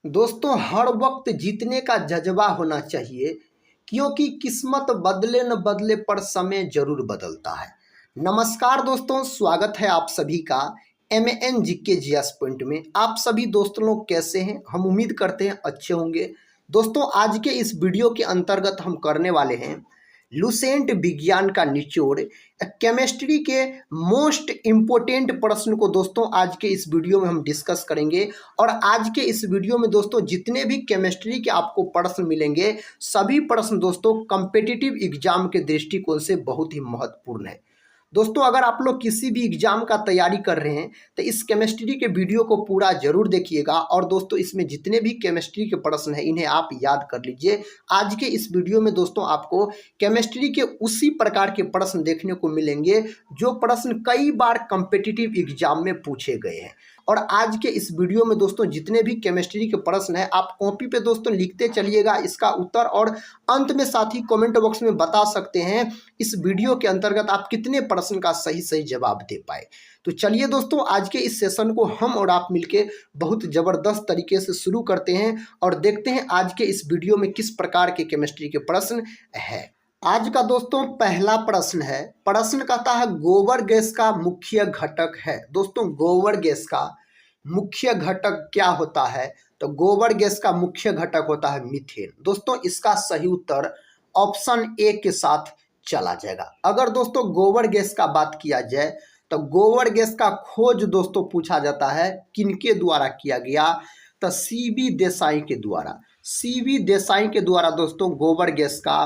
दोस्तों हर वक्त जीतने का जज्बा होना चाहिए क्योंकि किस्मत बदले न बदले पर समय जरूर बदलता है। नमस्कार दोस्तों, स्वागत है आप सभी का MAN GK GS पॉइंट में। आप सभी दोस्तों लोग कैसे हैं? हम उम्मीद करते हैं अच्छे होंगे। दोस्तों आज के इस वीडियो के अंतर्गत हम करने वाले हैं लुसेंट विज्ञान का निचोड़, केमिस्ट्री के मोस्ट इम्पोर्टेंट प्रश्न को दोस्तों आज के इस वीडियो में हम डिस्कस करेंगे। और आज के इस वीडियो में दोस्तों जितने भी केमिस्ट्री के आपको प्रश्न मिलेंगे सभी प्रश्न दोस्तों कॉम्पिटिटिव एग्जाम के दृष्टिकोण से बहुत ही महत्वपूर्ण है। दोस्तों अगर आप लोग किसी भी एग्जाम का तैयारी कर रहे हैं तो इस केमिस्ट्री के वीडियो को पूरा जरूर देखिएगा। और दोस्तों इसमें जितने भी केमिस्ट्री के प्रश्न हैं इन्हें आप याद कर लीजिए। आज के इस वीडियो में दोस्तों आपको केमिस्ट्री के उसी प्रकार के प्रश्न देखने को मिलेंगे जो प्रश्न कई बार कॉम्पिटिटिव एग्जाम में पूछे गए हैं। और आज के इस वीडियो में दोस्तों जितने भी केमिस्ट्री के प्रश्न हैं आप कॉपी पे दोस्तों लिखते चलिएगा इसका उत्तर, और अंत में साथ ही कमेंट बॉक्स में बता सकते हैं इस वीडियो के अंतर्गत आप कितने प्रश्न का सही जवाब दे पाए। तो चलिए दोस्तों आज के इस सेशन को हम और आप मिलके बहुत ज़बरदस्त तरीके से शुरू करते हैं और देखते हैं आज के इस वीडियो में किस प्रकार के केमिस्ट्री के प्रश्न है। आज का दोस्तों पहला प्रश्न है, प्रश्न कहता है गोबर गैस का मुख्य घटक है। दोस्तों गोबर गैस का मुख्य घटक क्या होता है? तो गोबर गैस का मुख्य घटक होता है मीथेन। दोस्तों इसका सही उत्तर ऑप्शन ए के साथ चला जाएगा। अगर दोस्तों गोबर गैस का बात किया जाए तो गोबर गैस का खोज दोस्तों पूछा जाता है किनके द्वारा किया गया? तो CB देसाई के द्वारा। CB देसाई के द्वारा दोस्तों गोबर गैस का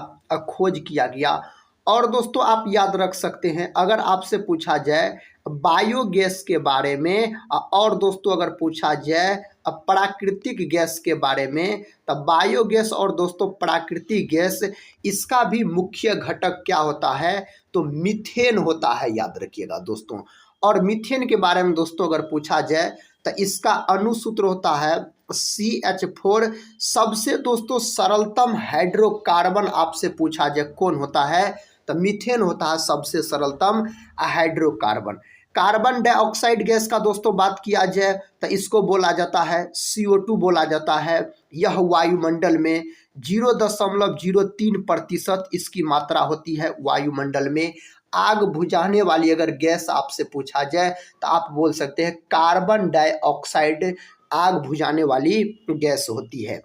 खोज किया गया। और दोस्तों आप याद रख सकते हैं अगर आपसे पूछा जाए बायोगैस के बारे में, और दोस्तों अगर पूछा जाए प्राकृतिक गैस के बारे में, तो बायोगैस और दोस्तों प्राकृतिक गैस इसका भी मुख्य घटक क्या होता है? तो मीथेन होता है, याद रखिएगा दोस्तों। और मीथेन के बारे में दोस्तों अगर पूछा जाए तो इसका अणुसूत्र होता है CH4। सबसे दोस्तों सरलतम हाइड्रोकार्बन आपसे पूछा जाए कौन होता है? तो मीथेन होता है सबसे सरलतम हाइड्रोकार्बन। कार्बन डाइऑक्साइड गैस का दोस्तों बात किया जाए तो इसको बोला जाता है CO2 बोला जाता है। यह वायुमंडल में 0.03% इसकी मात्रा होती है। वायुमंडल में आग बुझाने वाली अगर गैस आपसे पूछा जाए तो आप बोल सकते हैं कार्बन डाइऑक्साइड आग बुझाने वाली गैस होती है।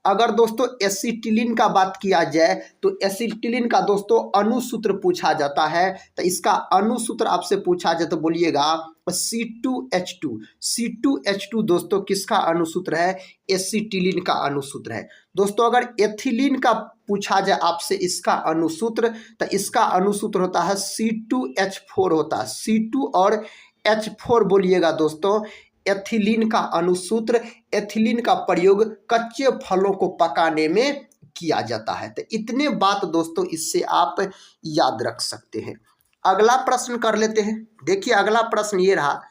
अगर दोस्तों एसिटिलीन का बात किया जाए तो एसिटिलीन का दोस्तों अणुसूत्र पूछा जाता है। तो इसका अणुसूत्र आपसे पूछा जाए तो बोलिएगा C2H2। C2H2 दोस्तों किसका अणुसूत्र है? एसिटिलीन का अणुसूत्र है। दोस्तों अगर एथिलीन का पूछा जाए आपसे इसका अणुसूत्र तो इसका अणुसूत्र होता है C2H4 होता है। C2 और H4 बोलिएगा दोस्तों एथिलीन का अणुसूत्र। एथिलीन का प्रयोग कच्चे फलों को पकाने में किया जाता है। तो इतने बात दोस्तों इससे आप याद रख सकते हैं। अगला प्रश्न कर लेते हैं। देखिए अगला प्रश्न ये रहा,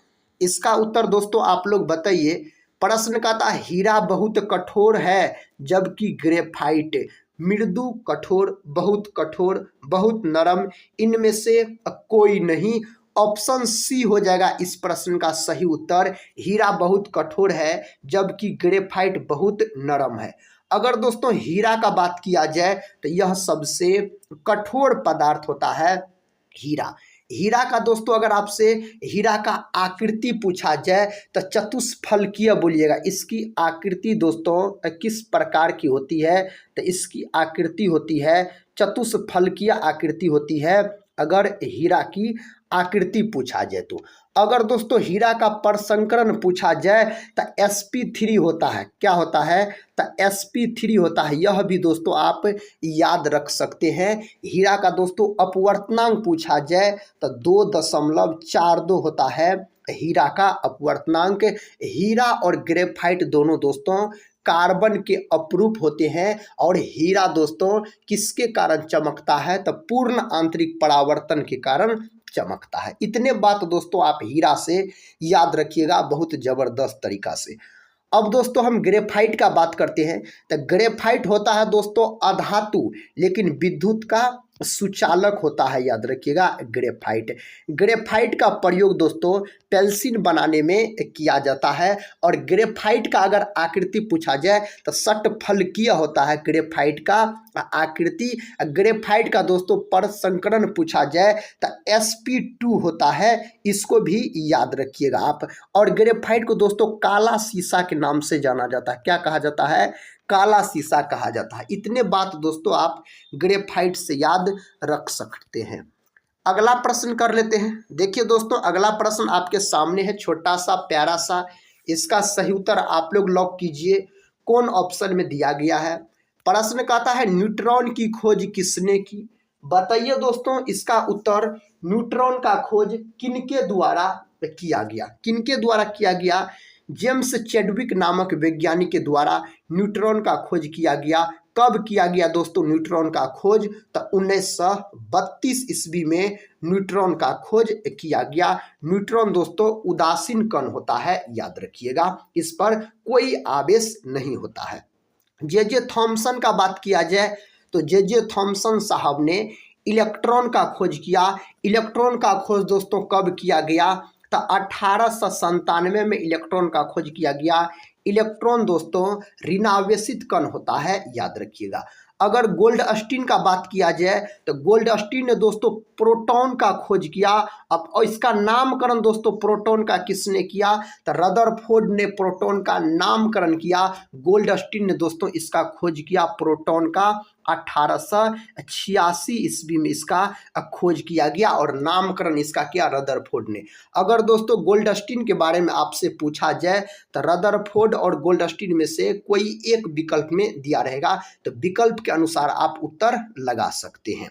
इसका उत्तर दोस्तों आप लोग बताइए। प्रश्न का था हीरा बहुत कठोर है जबकि ग्रेफाइट मृदु, कठोर, बहुत नरम, इनमें से कोई नहीं। ऑप्शन C हो जाएगा इस प्रश्न का सही उत्तर। हीरा बहुत कठोर है जबकि ग्रेफाइट बहुत नरम है। अगर दोस्तों हीरा का बात किया जाए तो यह सबसे कठोर पदार्थ होता है हीरा। हीरा का दोस्तों अगर आपसे हीरा का आकृति पूछा जाए तो चतुष्फलकीय बोलिएगा। इसकी आकृति दोस्तों किस प्रकार की होती है? तो इसकी आकृति होती है चतुष्फलकीय आकृति होती है अगर हीरा की आकृति पूछा जाए तो। अगर दोस्तों हीरा का प्रसंकरण पूछा जाए तो sp3 होता है। क्या होता है? तो sp3 होता है। यह भी दोस्तों आप याद रख सकते हैं। हीरा का दोस्तों अपवर्तनांक पूछा जाए तो 2.42 होता है हीरा का अपवर्तनांक। हीरा और ग्रेफाइट दोनों दोस्तों कार्बन के अपरूप होते हैं। और हीरा दोस्तों किसके कारण चमकता है? तो पूर्ण आंतरिक परावर्तन के कारण चमकता है। इतने बात दोस्तों आप हीरा से याद रखिएगा बहुत जबरदस्त तरीका से। अब दोस्तों हम ग्रेफाइट का बात करते हैं। तो ग्रेफाइट होता है दोस्तों अधातु लेकिन विद्युत का सुचालक होता है, याद रखिएगा ग्रेफाइट। ग्रेफाइट का प्रयोग दोस्तों पेंसिल बनाने में किया जाता है। और ग्रेफाइट का अगर आकृति पूछा जाए तो षटफलकीय होता है ग्रेफाइट का आकृति। ग्रेफाइट का दोस्तों प्रसंस्करण पूछा जाए तो sp2 होता है, इसको भी याद रखिएगा आप। और ग्रेफाइट को दोस्तों काला शीशा के नाम से जाना जाता है। क्या कहा जाता है? काला शीशा कहा जाता है। इतने बात दोस्तों आप ग्रेफाइट से याद रख सकते हैं। अगला प्रश्न कर लेते हैं। देखिए दोस्तों, अगला प्रश्न आपके सामने है, छोटा सा प्यारा सा। इसका सही उत्तर आप लोग लॉक कीजिए, कौन ऑप्शन में दिया गया है। प्रश्न कहता है न्यूट्रॉन की खोज किसने की? बताइए दोस्तों, इसका उत्तर न्यूट्रॉन का खोज किनके द्वारा किया गया? किनके द्वारा किया गया? जेम्स चैडविक नामक वैज्ञानिक के द्वारा न्यूट्रॉन का खोज किया गया। कब किया गया दोस्तों न्यूट्रॉन का खोज? तो 1932 ईस्वी में न्यूट्रॉन का खोज किया गया। न्यूट्रॉन दोस्तों उदासीन कण होता है, याद रखिएगा, इस पर कोई आवेश नहीं होता है। जे थॉमसन का बात किया जाए तो जे थॉमसन साहब ने इलेक्ट्रॉन का खोज किया। इलेक्ट्रॉन का खोज दोस्तों कब किया गया? तो 1897 में इलेक्ट्रॉन का खोज किया गया। इलेक्ट्रॉन दोस्तों ऋणावेशित कण होता है, याद रखिएगा। अगर गोल्डस्टीन का बात किया जाए तो गोल्डस्टीन ने दोस्तों प्रोटॉन का खोज किया। अब इसका नामकरण दोस्तों प्रोटॉन का किसने किया? तो रदरफोर्ड ने प्रोटॉन का नामकरण किया। गोल्डस्टीन ने दोस्तों इसका खोज किया प्रोटॉन का 1886 ईस्वी में इसका खोज किया गया और नामकरण इसका किया रदरफोर्ड ने। अगर दोस्तों गोल्डस्टीन के बारे में आपसे पूछा जाए तो रदरफोर्ड और गोल्डस्टीन में से कोई एक विकल्प में दिया रहेगा, तो विकल्प के अनुसार आप उत्तर लगा सकते हैं।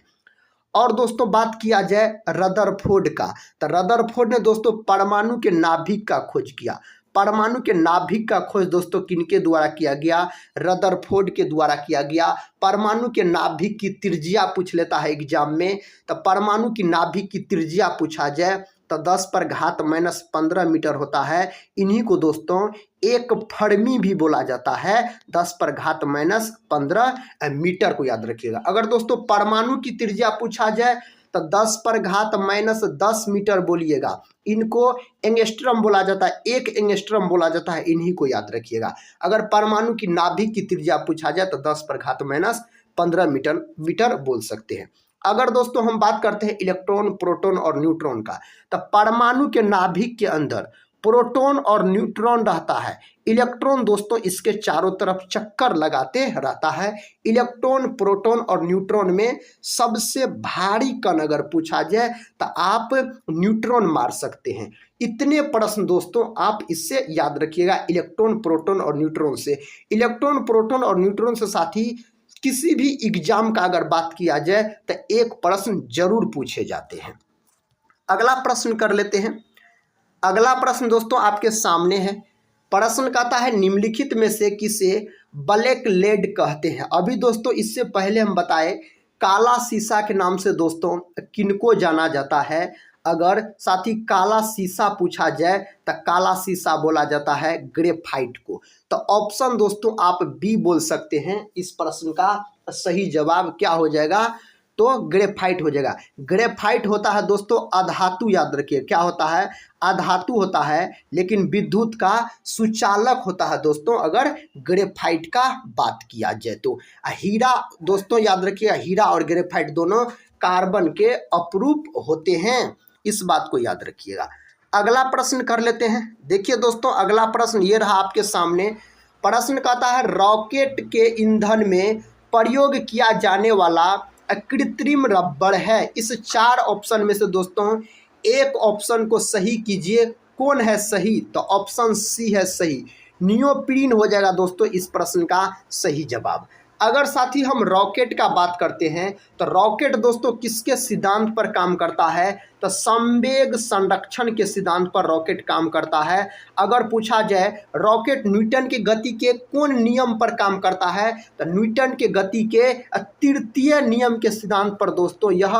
और दोस्तों बात किया जाए रदरफोर्ड का, तो रदरफोर्ड ने दोस्तों परमाणु के नाभिक का खोज किया। परमाणु के नाभिक का खोज दोस्तों किनके द्वारा किया गया? रदरफोर्ड के द्वारा किया गया। परमाणु के नाभिक की त्रिज्या पूछ लेता है एग्जाम में, तो परमाणु की नाभिक की त्रिज्या पूछा जाए तो 10⁻⁻15 मीटर होता है। इन्हीं को दोस्तों एक फर्मी भी बोला जाता है, 10⁻15 मीटर को याद रखिएगा। अगर दोस्तों परमाणु की त्रिज्या पूछा जाए तो 10⁻10 मीटर बोलिएगा। इनको एंगस्ट्रम बोला जाता है, 1 एंगस्ट्रम बोला जाता है, इन्हीं को याद रखिएगा। अगर परमाणु की नाभिक की त्रिज्या पूछा जाए तो 10⁻15 मीटर बोल सकते हैं। अगर दोस्तों हम बात करते हैं इलेक्ट्रॉन, प्रोटॉन और न्यूट्रॉन का, तो परमाणु के नाभिक के अंदर प्रोटॉन और न्यूट्रॉन रहता है। इलेक्ट्रॉन दोस्तों इसके चारों तरफ चक्कर लगाते रहता है। इलेक्ट्रॉन, प्रोटॉन और न्यूट्रॉन में सबसे भारी कण अगर पूछा जाए तो आप न्यूट्रॉन मार सकते हैं। इतने प्रश्न दोस्तों आप इससे याद रखिएगा, इलेक्ट्रॉन, प्रोटॉन और न्यूट्रॉन से। इलेक्ट्रॉन, प्रोटॉन और न्यूट्रॉन से साथी किसी भी एग्जाम का अगर बात किया जाए तो एक प्रश्न जरूर पूछे जाते हैं। अगला प्रश्न कर लेते हैं। अगला प्रश्न दोस्तों आपके सामने है। प्रश्न कहता है निम्नलिखित में से किसे ब्लैक लेड कहते हैं? अभी दोस्तों इससे पहले हम बताए काला शीशा के नाम से दोस्तों किनको जाना जाता है। अगर साथी काला शीशा पूछा जाए तो काला शीशा बोला जाता है ग्रेफाइट को। तो ऑप्शन दोस्तों आप बी बोल सकते हैं। इस प्रश्न का सही जवाब क्या हो जाएगा? तो ग्रेफाइट हो जाएगा। ग्रेफाइट होता है दोस्तों अधातु, याद रखिए क्या होता है? अधातु होता है, लेकिन विद्युत का सुचालक होता है दोस्तों अगर ग्रेफाइट का बात किया जाए तो। हीरा दोस्तों याद रखिए, हीरा और ग्रेफाइट दोनों कार्बन के अपरूप होते हैं, इस बात को याद रखिएगा। अगला प्रश्न कर लेते हैं। देखिए दोस्तों अगला प्रश्न ये रहा आपके सामने। प्रश्न कहता है रॉकेट के ईंधन में प्रयोग किया जाने वाला कृत्रिम रबड़ है। इस 4 ऑप्शन में से दोस्तों एक ऑप्शन को सही कीजिए, कौन है सही? तो ऑप्शन सी है सही, नियोप्रीन हो जाएगा दोस्तों इस प्रश्न का सही जवाब। अगर साथी हम रॉकेट का बात करते हैं तो रॉकेट दोस्तों किसके सिद्धांत पर काम करता है? तो संवेग संरक्षण के सिद्धांत पर रॉकेट काम करता है। अगर पूछा जाए रॉकेट न्यूटन के गति के कौन नियम पर काम करता है? तो न्यूटन के गति के तृतीय नियम के सिद्धांत पर दोस्तों यह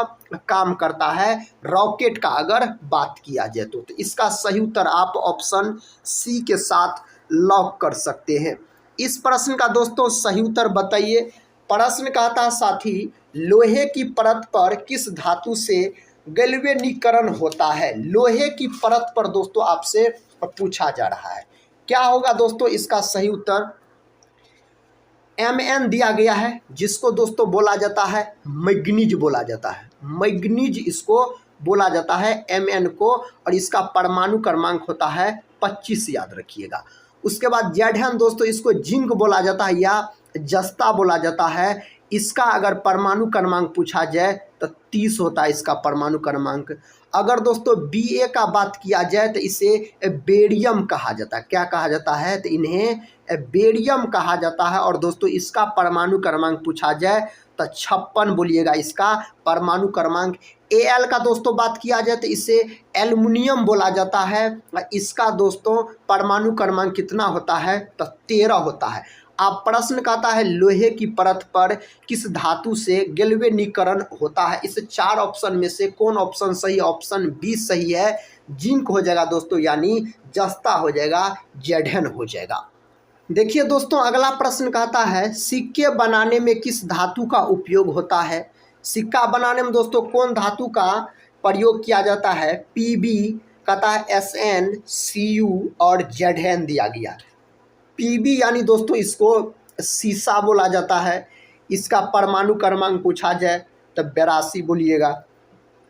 काम करता है रॉकेट का अगर बात किया जाए तो इसका सही उत्तर आप ऑप्शन सी के साथ लॉक कर सकते हैं। इस प्रश्न का दोस्तों सही उत्तर बताइए, प्रश्न कहता है साथी, लोहे की परत पर किस धातु से गैल्वेनीकरण होता है? लोहे की परत पर दोस्तों आपसे पूछा जा रहा है। क्या होगा दोस्तों इसका सही उत्तर? Mn दिया गया है, जिसको दोस्तों बोला जाता है मैग्नीज बोला जाता है। मैग्नीज इसको बोला जाता है Mn को, और इसका परमाणु क्रमांक होता है 25, याद रखिएगा। उसके बाद Zn दोस्तों इसको जिंक बोला जाता है या जस्ता बोला जाता है। इसका अगर परमाणु क्रमांक पूछा जाए तो 30 होता है इसका परमाणु क्रमांक। अगर दोस्तों Ba का बात किया जाए तो इसे बेरियम कहा जाता है। क्या कहा जाता है? तो इन्हें बेरियम कहा जाता है। और दोस्तों इसका परमाणु क्रमांक पूछा जाए तो 56 बोलिएगा इसका परमाणु क्रमांक। Al का दोस्तों बात किया जाए तो इसे एल्युमिनियम बोला जाता है। इसका दोस्तों परमाणु क्रमांक कितना होता है? तो 13 होता है। आप प्रश्न कहता है लोहे की परत पर किस धातु से गैल्वेनीकरण होता है? इस 4 ऑप्शन में से कौन ऑप्शन सही? ऑप्शन बी सही है, जिंक हो जाएगा दोस्तों, यानी जस्ता हो जाएगा, Zn हो जाएगा। देखिए दोस्तों अगला प्रश्न कहता है सिक्के बनाने में किस धातु का उपयोग होता है? सिक्का बनाने में दोस्तों कौन धातु का प्रयोग किया जाता है? Pb कहता है, Sn, Cu और Zn दिया गया। Pb यानी दोस्तों इसको सीसा बोला जाता है। इसका परमाणु क्रमांक पूछा जाए तो 82 बोलिएगा।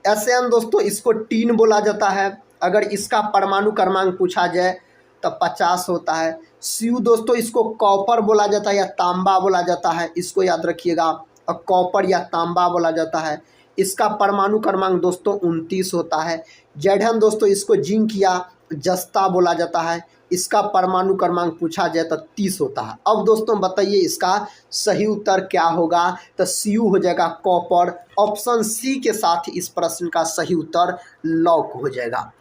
Sn दोस्तों इसको टीन बोला जाता है। अगर इसका परमाणु क्रमांक पूछा जाए तो 50 होता है। Cu दोस्तों इसको कॉपर बोला जाता है या तांबा बोला जाता है, इसको याद रखिएगा। और कॉपर या तांबा बोला जाता है। इसका परमाणु क्रमांक दोस्तों 29 होता है। Zn दोस्तों इसको जिंक या जस्ता बोला जाता है। इसका परमाणु क्रमांक पूछा जाए तो 30 होता है। अब दोस्तों बताइए इसका सही उत्तर क्या होगा? तो Cu हो जाएगा कॉपर। ऑप्शन सी के साथ इस प्रश्न का सही उत्तर लॉक हो जाएगा।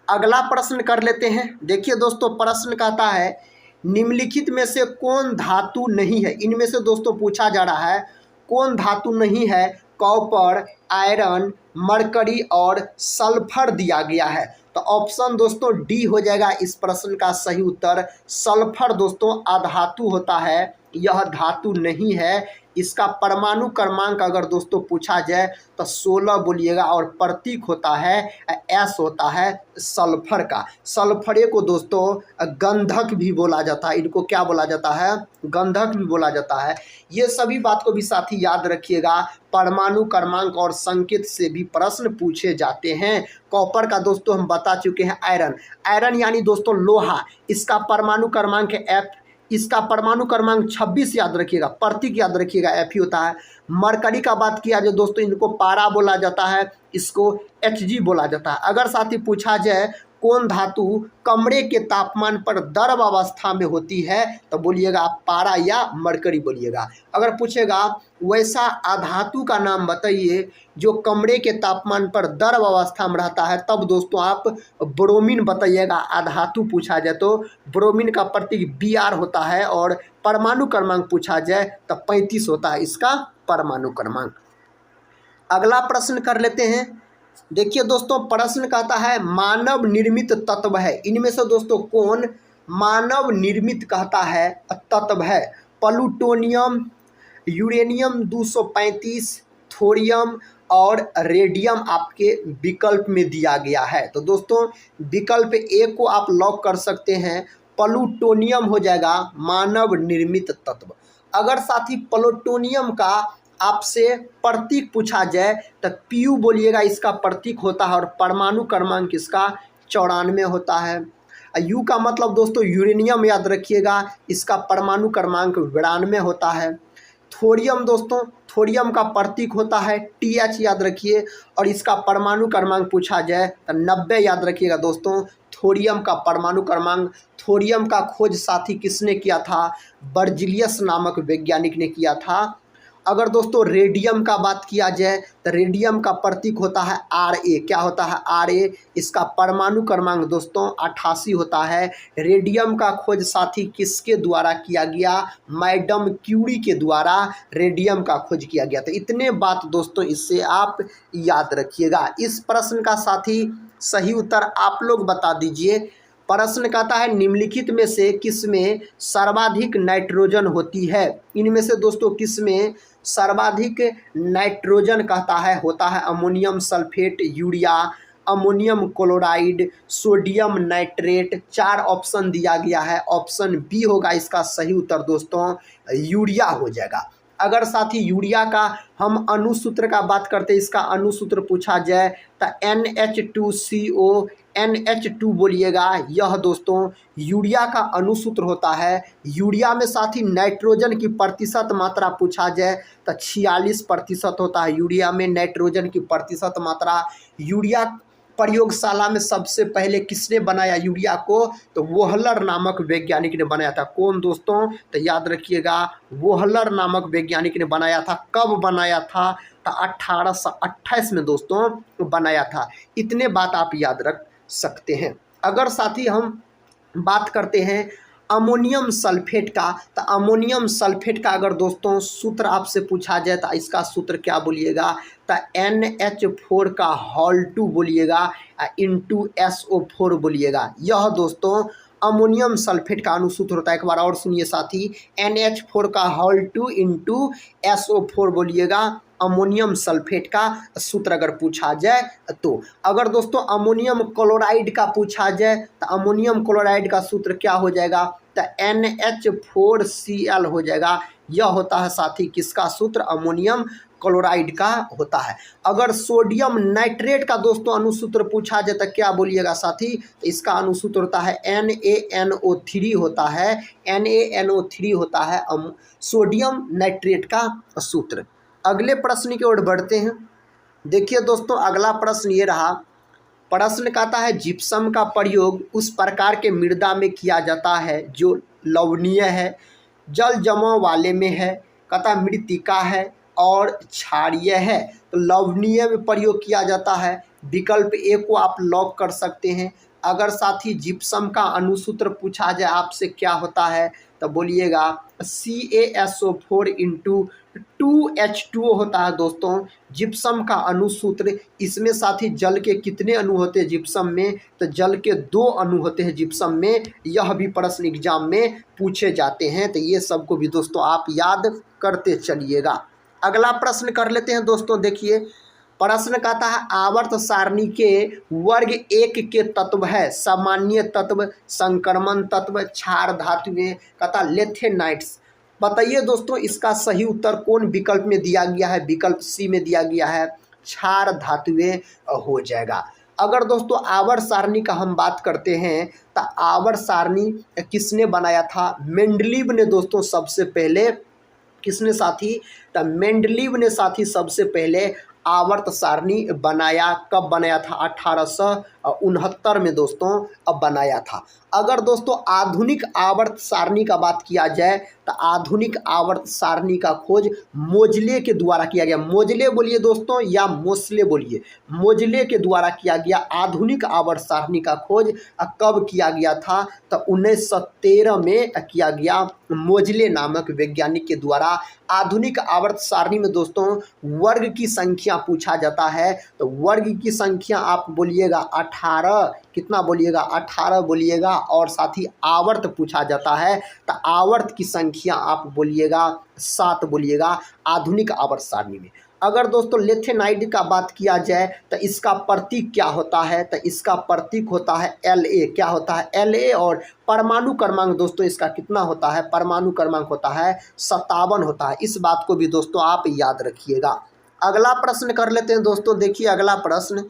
अगला प्रश्न कर लेते हैं। देखिए दोस्तों प्रश्न कहता है निम्नलिखित में से कौन धातु नहीं है? इनमें से दोस्तों पूछा जा रहा है कौन धातु नहीं है? कॉपर, आयरन, मरकरी और सल्फर दिया गया है। तो ऑप्शन दोस्तों डी हो जाएगा इस प्रश्न का सही उत्तर। सल्फर दोस्तों अधातु होता है, यह धातु नहीं है। इसका परमाणु क्रमांक अगर दोस्तों पूछा जाए तो 16 बोलिएगा, और प्रतीक होता है एस होता है सल्फर का। सल्फरे को दोस्तों गंधक भी बोला जाता है। इनको क्या बोला जाता है? गंधक भी बोला जाता है। ये सभी बात को भी साथी याद रखिएगा। परमाणु क्रमांक और संकेत से भी प्रश्न पूछे जाते हैं। कॉपर का दोस्तों हम बता चुके हैं आयरन। आयरन यानी दोस्तों लोहा, इसका परमाणु क्रमांक है F। इसका परमाणु क्रमांक 26 याद रखिएगा, प्रतीक याद रखिएगा Fe होता है। मरकरी का बात किया जाए दोस्तों इनको पारा बोला जाता है, इसको Hg बोला जाता है। अगर साथी पूछा जाए कौन धातु कमरे के तापमान पर द्रव अवस्था में होती है तो बोलिएगा आप पारा या मरकरी बोलिएगा। अगर पूछेगा वैसा अधातु का नाम बताइए जो कमरे के तापमान पर द्रव अवस्था में रहता है, तब दोस्तों आप ब्रोमीन बताइएगा। अधातु पूछा जाए तो ब्रोमीन का प्रतीक Br होता है, और परमाणु क्रमांक पूछा जाए तो 35 होता है इसका परमाणु क्रमांक। अगला प्रश्न कर लेते हैं। देखिए दोस्तों प्रश्न कहता है मानव निर्मित तत्व है। इनमें से दोस्तों कौन मानव निर्मित कहता है तत्व है? प्लूटोनियम, यूरेनियम 235, थोरियम और रेडियम आपके विकल्प में दिया गया है। तो दोस्तों विकल्प ए को आप लॉक कर सकते हैं। प्लूटोनियम हो जाएगा मानव निर्मित तत्व। अगर साथी प्लूटोनियम का आपसे प्रतीक पूछा जाए तो Pu बोलिएगा, इसका प्रतीक होता है, और परमाणु क्रमांक इसका 94 होता है। U का मतलब दोस्तों यूरेनियम याद रखिएगा, इसका परमाणु क्रमांक 92 होता है। थोरियम दोस्तों, थोरियम का प्रतीक होता है Th याद रखिए, और इसका परमाणु क्रमांक पूछा जाए तो 90 याद रखिएगा दोस्तों थोरियम का परमाणु क्रमांक। थोरियम का खोज साथी किसने किया था? बर्जिलियस नामक वैज्ञानिक ने किया था। अगर दोस्तों रेडियम का बात किया जाए तो रेडियम का प्रतीक होता है Ra। क्या होता है? Ra। इसका परमाणु क्रमांक दोस्तों 88 होता है। रेडियम का खोज साथी किसके द्वारा किया गया? मैडम क्यूरी के द्वारा रेडियम का खोज किया गया। तो इतने बात दोस्तों इससे आप याद रखिएगा। इस प्रश्न का साथी सही उत्तर आप लोग बता दीजिए। प्रश्न कहता है निम्नलिखित में से किसमें सर्वाधिक नाइट्रोजन होती है। इनमें से दोस्तों किसमें सर्वाधिक नाइट्रोजन कहता है होता है। Ammonium sulphate, urea, ammonium chloride, sodium nitrate. 4 option दिया गया है। ऑप्शन बी होगा इसका सही उत्तर दोस्तों, यूरिया हो जाएगा। अगर साथी यूरिया का हम अनुसूत्र का बात करते हैं, इसका अनुसूत्र पूछा जाए तो NH2CO NH2 बोलिएगा। यह दोस्तों यूरिया का अनुसूत्र होता है। यूरिया में साथी नाइट्रोजन की प्रतिशत मात्रा पूछा जाए तो 46% होता है। यूरिया में नाइट्रोजन की प्रतिशत मात्रा। यूरिया प्रयोगशाला में सबसे पहले किसने बनाया यूरिया को, तो वोहलर नामक वैज्ञानिक ने बनाया था। कौन दोस्तों, तो याद रखिएगा वोहलर नामक वैज्ञानिक ने बनाया था। कब बनाया था, तो 1828 में दोस्तों बनाया था। इतने बात आप याद रख सकते हैं। अगर साथी हम बात करते हैं अमोनियम सल्फेट का, तो अमोनियम सल्फेट का अगर दोस्तों सूत्र आपसे पूछा जाए तो इसका सूत्र क्या बोलिएगा, तो NH4 का होल 2 बोलिएगा इंटू SO4 बोलिएगा। यह दोस्तों अमोनियम सल्फेट का अनुसूत्र होता है। एक बार और सुनिए साथी, NH4 का होल 2 इंटू SO4 बोलिएगा अमोनियम सल्फेट का सूत्र अगर पूछा जाए तो। अगर दोस्तों अमोनियम क्लोराइड का पूछा जाए तो अमोनियम क्लोराइड का सूत्र क्या हो जाएगा, तो NH4Cl हो जाएगा। यह होता है साथी किसका सूत्र, अमोनियम क्लोराइड का होता है। अगर सोडियम नाइट्रेट का दोस्तों अनुसूत्र पूछा जाए तो क्या बोलिएगा साथी, इसका अनुसूत्र होता है NaNO3 होता है। NaNO3 होता है सोडियम नाइट्रेट का सूत्र। अगले प्रश्न की ओर बढ़ते हैं। देखिए दोस्तों अगला प्रश्न ये रहा। प्रश्न कहता है जिप्सम का प्रयोग उस प्रकार के मृदा में किया जाता है जो लवणीय है, जल जमाव वाले में है, कहता मृत्तिका है और क्षारीय है। तो लवणीय में प्रयोग किया जाता है। विकल्प ए को आप लॉक कर सकते हैं। अगर साथी जिप्सम का अनुसूत्र पूछा जाए आपसे क्या होता है, तो बोलिएगा CaSO4 इंटू 2H2O होता है दोस्तों जिप्सम का अनुसूत्र। इसमें साथी जल के कितने अणु होते हैं जिप्सम में, तो जल के 2 अणु होते हैं जिप्सम में। यह भी प्रश्न एग्जाम में पूछे जाते हैं, तो ये सबको भी दोस्तों आप याद करते चलिएगा। अगला प्रश्न कर लेते हैं दोस्तों। देखिए प्रश्न कहता है आवर्त सारणी के वर्ग 1 के तत्व है। सामान्य तत्व, संक्रमण तत्व, क्षार धातुएं, कहता लेथेनाइट्स। बताइए दोस्तों इसका सही उत्तर कौन विकल्प में दिया गया है, विकल्प सी में दिया गया है, क्षार धातुएं हो जाएगा। अगर दोस्तों आवर्त सारणी का हम बात करते हैं तो आवर्त सारणी किसने बनाया था, मेंडलीव ने दोस्तों सबसे पहले। किसने साथी, तो मेंडलीव ने साथी सबसे पहले आवर्त सारणी बनाया। कब बनाया था, 1869 में दोस्तों अब बनाया था। अगर दोस्तों आधुनिक आवर्त सारणी का बात किया जाए तो आधुनिक आवर्त सारणी का खोज मोजले के द्वारा किया गया। मोजले बोलिए दोस्तों या मोस्ले बोलिए, मोजले के द्वारा किया गया। आधुनिक आवर्त सारणी का खोज कब किया गया था, तो 1913 में किया गया मोजले नामक वैज्ञानिक के द्वारा। आधुनिक आवर्त सारणी में दोस्तों वर्ग की संख्या पूछा जाता है, तो वर्ग की संख्या आप बोलिएगा 18, कितना बोलिएगा 18 बोलिएगा। और साथ ही आवर्त पूछा जाता है तो आवर्त की संख्या आप बोलिएगा 7 बोलिएगा आधुनिक आवर्त सारणी में। अगर दोस्तों लेथेनाइड का बात किया जाए तो इसका प्रतीक क्या होता है, तो इसका प्रतीक होता है La। क्या होता है, La। और परमाणु क्रमांक दोस्तों इसका कितना होता है, परमाणु क्रमांक होता है 57 होता है। इस बात को भी दोस्तों आप याद रखिएगा। अगला प्रश्न कर लेते हैं दोस्तों। देखिए अगला प्रश्न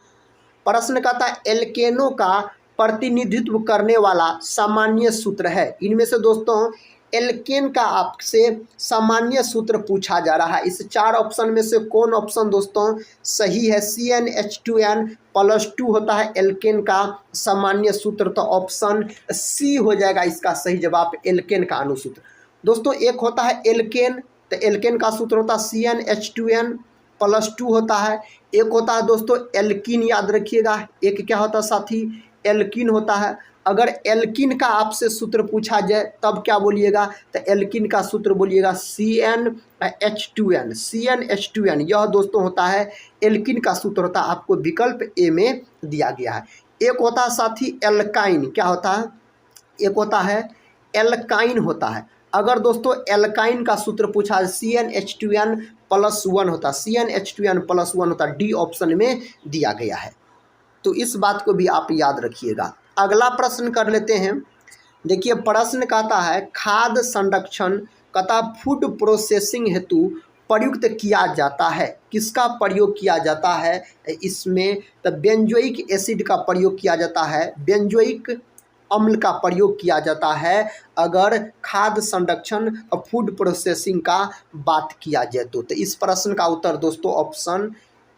कहता है एल्केनों का प्रतिनिधित्व करने वाला सामान्य सूत्र है। इनमें से दोस्तों एल्केन का आपसे सामान्य सूत्र पूछा जा रहा है। इस 4 ऑप्शन में से कौन ऑप्शन दोस्तों सही है, CnH2n+2 होता है एल्केन का सामान्य सूत्र। तो ऑप्शन सी हो जाएगा इसका सही जवाब, एल्केन का अनुसूत्र। दोस्तों एक होता है एल्केन, तो एल्केन का सूत्र होता है CnH2n+2 होता है। एक होता है दोस्तों एल्कीन, याद रखिएगा। एक क्या होता है साथी, एल्कीन होता है। अगर एल्कीन का आपसे सूत्र पूछा जाए तब क्या बोलिएगा, तो एल्कीन का सूत्र बोलिएगा CnH2n। यह दोस्तों होता है एल्कीन का सूत्र होता है, आपको विकल्प ए में दिया गया है। एक होता है साथी एल्काइन, क्या होता है, एक होता है एल्काइन होता है। अगर दोस्तों एल्काइन का सूत्र पूछा CnH2n+1 होता है, CnH2n+1 होता है, डी ऑप्शन में दिया गया है। तो इस बात को भी आप याद रखिएगा। अगला प्रश्न कर लेते हैं। देखिए प्रश्न कहता है खाद्य संरक्षण कहता फूड प्रोसेसिंग हेतु प्रयुक्त किया जाता है, किसका प्रयोग किया जाता है इसमें, तो बेंजोइक एसिड का प्रयोग किया जाता है, बेंजोइक अम्ल का प्रयोग किया जाता है अगर खाद्य संरक्षण और फूड प्रोसेसिंग का बात किया जाए तो। इस प्रश्न का उत्तर दोस्तों ऑप्शन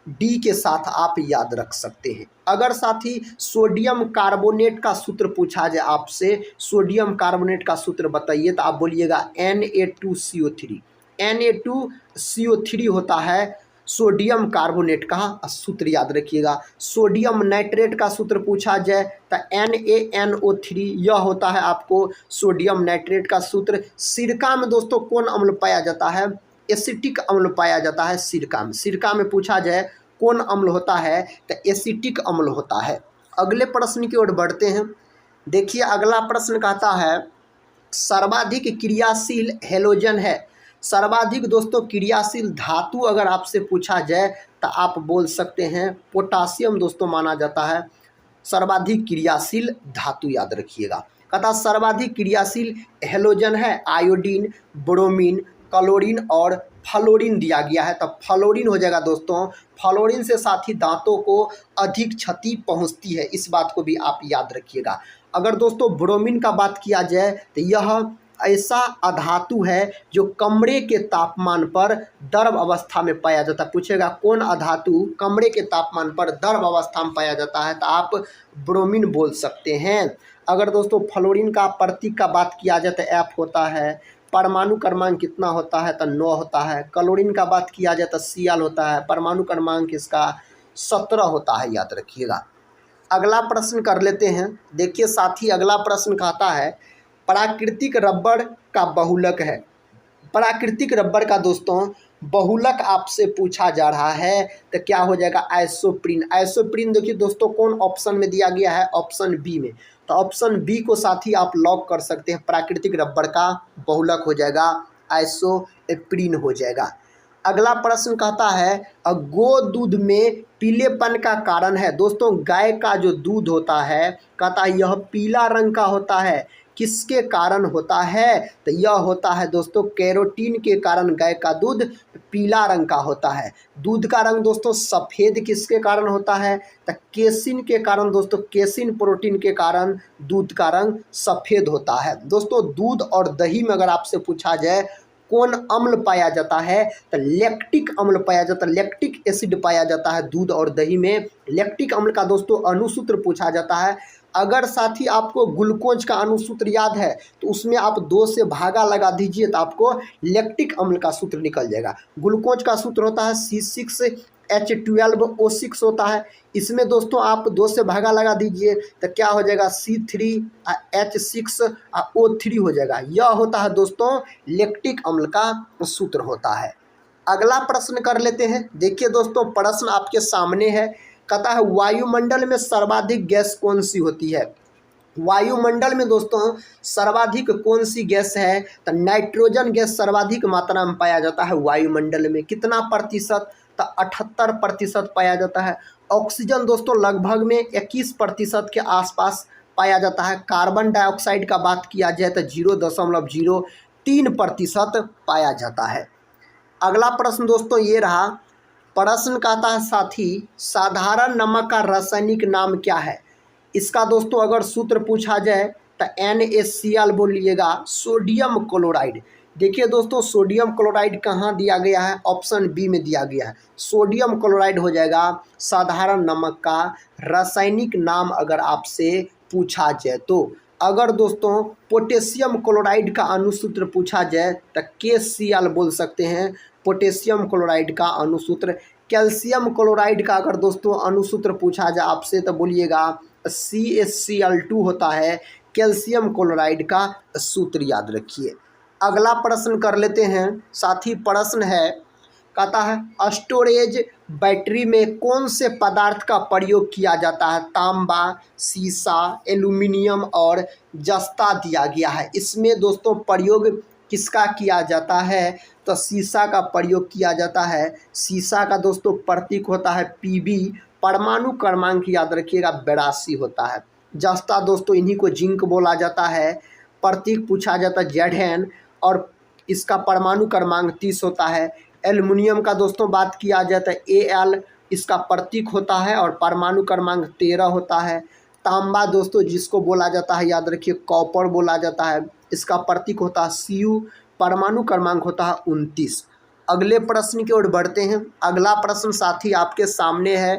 डी के साथ आप याद रख सकते हैं। अगर साथी सोडियम कार्बोनेट का सूत्र पूछा जाए आपसे, सोडियम कार्बोनेट का सूत्र बताइए, तो आप बोलिएगा Na2CO3। Na2CO3 होता है सोडियम कार्बोनेट का सूत्र, याद रखिएगा। सोडियम नाइट्रेट का सूत्र पूछा जाए तो NaNO3, यह होता है आपको सोडियम नाइट्रेट का सूत्र। सिरका में दोस्तों कौन अम्ल पाया जाता है, एसिटिक अम्ल पाया जाता है सिरका में। सिरका में पूछा जाए कौन अम्ल होता है तो एसिटिक अम्ल होता है। अगले प्रश्न की ओर बढ़ते हैं। देखिए अगला प्रश्न कहता है सर्वाधिक क्रियाशील हैलोजन है, सर्वाधिक दोस्तों क्रियाशील धातु अगर आपसे पूछा जाए तो आप बोल सकते हैं पोटासियम दोस्तों माना जाता है सर्वाधिक क्रियाशील धातु, याद रखिएगा। कहता सर्वाधिक क्रियाशील हैलोजन है आयोडीन, ब्रोमीन, क्लोरीन और फ्लोरीन दिया गया है, तब फ्लोरीन हो जाएगा दोस्तों। फ्लोरीन से साथ ही दांतों को अधिक क्षति पहुंचती है, इस बात को भी आप याद रखिएगा। अगर दोस्तों ब्रोमीन का बात किया जाए तो यह ऐसा अधातु है जो कमरे के तापमान पर द्रव अवस्था में पाया जाता है। पूछेगा कौन अधातु कमरे के तापमान पर द्रव अवस्था में पाया जाता है, तो आप ब्रोमीन बोल सकते हैं। अगर दोस्तों फ्लोरीन का प्रतीक का बात किया जाए तो F होता है, परमाणु क्रमांक कितना होता है तो 9 होता है। क्लोरीन का बात किया जाए तो Cl होता है, परमाणु क्रमांक इसका 17 होता है, याद रखिएगा। अगला प्रश्न कर लेते हैं। देखिए साथी अगला प्रश्न कहता है प्राकृतिक रबड़ का बहुलक है, प्राकृतिक रबड़ का दोस्तों बहुलक आपसे पूछा जा रहा है तो क्या हो जाएगा आइसोप्रीन। आइसोप्रीन देखिए दोस्तों कौन ऑप्शन में दिया गया है, ऑप्शन बी में, तो ऑप्शन बी को साथ ही आप लॉक कर सकते हैं। प्राकृतिक रबड़ का बहुलक हो जाएगा आइसोप्रीन हो जाएगा। अगला प्रश्न कहता है गो दूध में पीलेपन का कारण है। दोस्तों गाय का जो दूध होता है कहता है यह पीला रंग का होता है, किसके कारण होता है तो यह होता है दोस्तों कैरोटीन के कारण गाय का दूध पीला रंग का होता है। दूध का रंग दोस्तों सफ़ेद किसके कारण होता है तो केसिन के कारण, दोस्तों केसिन प्रोटीन के कारण दूध का रंग सफ़ेद होता है। दोस्तों दूध और दही में अगर आपसे पूछा जाए कौन अम्ल पाया जाता है तो लैक्टिक अम्ल पाया जाता है, लैक्टिक एसिड पाया जाता है दूध और दही में। लैक्टिक अम्ल का दोस्तों अणुसूत्र पूछा जाता है। अगर साथी आपको ग्लूकोज का अणुसूत्र याद है तो उसमें आप 2 से भागा लगा दीजिए तो आपको लैक्टिक अम्ल का सूत्र निकल जाएगा। ग्लूकोज का सूत्र होता है C6H12O6 होता है, इसमें दोस्तों आप 2 से भागा लगा दीजिए तो क्या हो जाएगा C3H6O3 हो जाएगा। यह होता है दोस्तों लैक्टिक अम्ल का सूत्र होता है। अगला प्रश्न कर लेते हैं। देखिए दोस्तों प्रश्न आपके सामने है, कहता है वायुमंडल में सर्वाधिक गैस कौन सी होती है। वायुमंडल में दोस्तों सर्वाधिक कौन सी गैस है तो नाइट्रोजन गैस सर्वाधिक मात्रा में पाया जाता है वायुमंडल में। कितना प्रतिशत तो 78% पाया जाता है। ऑक्सीजन दोस्तों लगभग में 21% के आसपास पाया जाता है। कार्बन डाइऑक्साइड का बात किया जाए तो 0.03% पाया जाता है। अगला प्रश्न दोस्तों ये रहा, प्रश्न कहता है साथी साधारण नमक का रासायनिक नाम क्या है। इसका दोस्तों अगर सूत्र पूछा जाए तो NaCl बोलिएगा, सोडियम क्लोराइड। देखिए दोस्तों सोडियम क्लोराइड कहाँ दिया गया है, ऑप्शन बी में दिया गया है। सोडियम क्लोराइड हो जाएगा साधारण नमक का रासायनिक नाम अगर आपसे पूछा जाए तो। अगर दोस्तों पोटेशियम क्लोराइड का अणुसूत्र पूछा जाए तो KCl बोल सकते हैं, पोटेशियम क्लोराइड का अणुसूत्र। कैल्शियम क्लोराइड का अगर दोस्तों अणुसूत्र पूछा जाए आपसे तो बोलिएगा CaCl2 होता है कैल्शियम क्लोराइड का सूत्र, याद रखिए। अगला प्रश्न कर लेते हैं। साथी प्रश्न है कहता है स्टोरेज बैटरी में कौन से पदार्थ का प्रयोग किया जाता है? तांबा, सीसा, एल्यूमिनियम और जस्ता दिया गया है। इसमें दोस्तों प्रयोग किसका किया जाता है? तो सीसा का प्रयोग किया जाता है। सीसा का दोस्तों प्रतीक होता है Pb, परमाणु क्रमांक याद रखिएगा 82 होता है। जस्ता दोस्तों इन्हीं को जिंक बोला जाता है, प्रतीक पूछा जाता है Zn और इसका परमाणु क्रमांक 30 होता है। एल्युमिनियम का दोस्तों बात किया जाता है Al, इसका प्रतीक होता है और परमाणु क्रमांक 13 होता है। तांबा दोस्तों जिसको बोला जाता है याद रखिए कॉपर बोला जाता है, इसका प्रतीक होता है Cu, परमाणु क्रमांक होता है 29। अगले प्रश्न की ओर बढ़ते हैं। अगला प्रश्न साथी आपके सामने है।